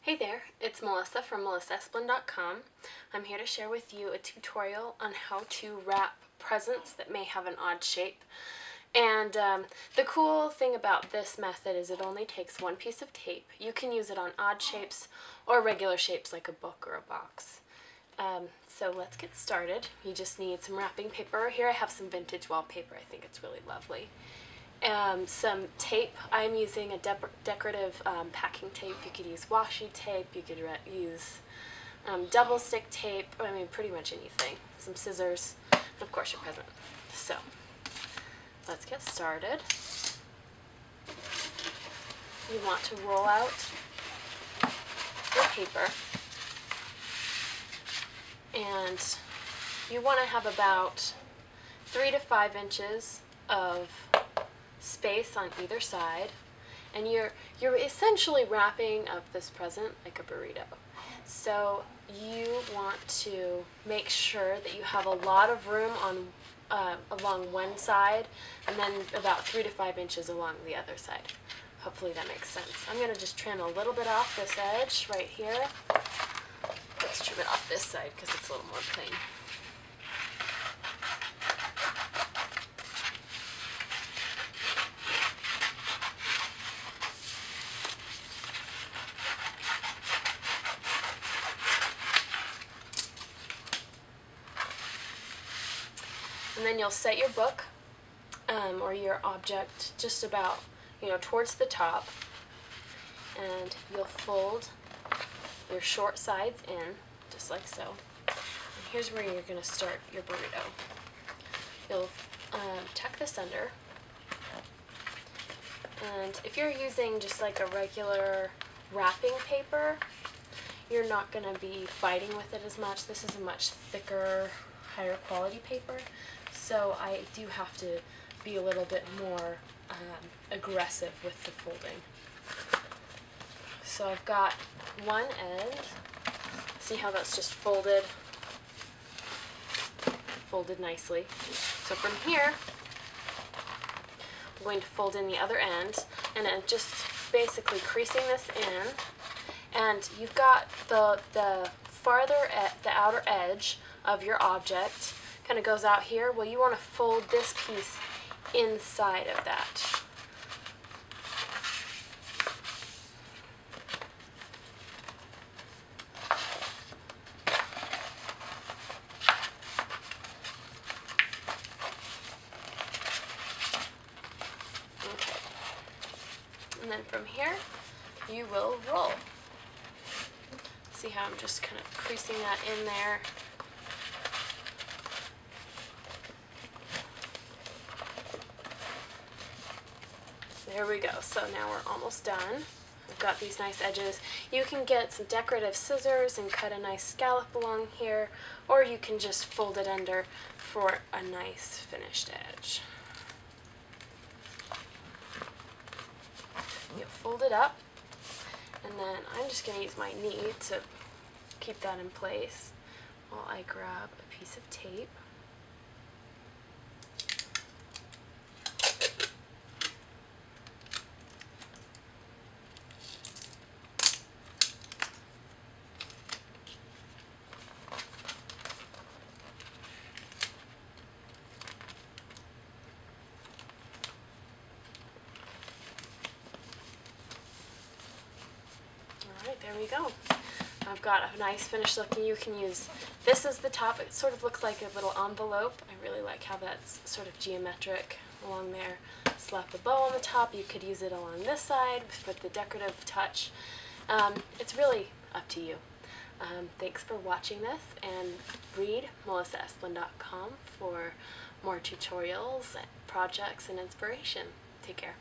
Hey there, it's Melissa from melissaesplin.com. I'm here to share with you a tutorial on how to wrap presents that may have an odd shape. And the cool thing about this method is it only takes one piece of tape. You can use it on odd shapes or regular shapes like a book or a box. So let's get started. You just need some wrapping paper. Here I have some vintage wallpaper. I think it's really lovely. Some tape. I'm using a decorative packing tape. You could use washi tape, you could use double stick tape, I mean pretty much anything. Some scissors, and of course your present. So let's get started. You want to roll out your paper, and you want to have about 3 to 5 inches of space on either side, and you're essentially wrapping up this present like a burrito. So you want to make sure that you have a lot of room on along one side, and then about 3 to 5 inches along the other side. Hopefully that makes sense. I'm going to just trim a little bit off this edge right here. Let's trim it off this side because it's a little more plain. And then you'll set your book or your object just about, towards the top, and you'll fold your short sides in, just like so. And here's where you're going to start your burrito. You'll tuck this under, and if you're using just like a regular wrapping paper, you're not going to be fighting with it as much. This is a much thicker, higher quality paper, so I do have to be a little bit more aggressive with the folding. So I've got one end. See how that's just folded nicely. So from here, I'm going to fold in the other end, and then just basically creasing this in. And you've got the farther at the outer edge of your object kind of goes out here. Well, you want to fold this piece inside of that. Okay. And then from here, you will roll. See how I'm just kind of creasing that in there. There we go. So now we're almost done. I've got these nice edges. You can get some decorative scissors and cut a nice scallop along here, or you can just fold it under for a nice finished edge. You fold it up, and then I'm just going to use my knee to keep that in place while I grab a piece of tape. Alright, there we go. I've got a nice finished look, and you can use this as the top. It sort of looks like a little envelope. I really like how that's sort of geometric along there. Slap a bow on the top. You could use it along this side with the decorative touch. It's really up to you. Thanks for watching this, and read melissaesplin.com for more tutorials, projects, and inspiration. Take care.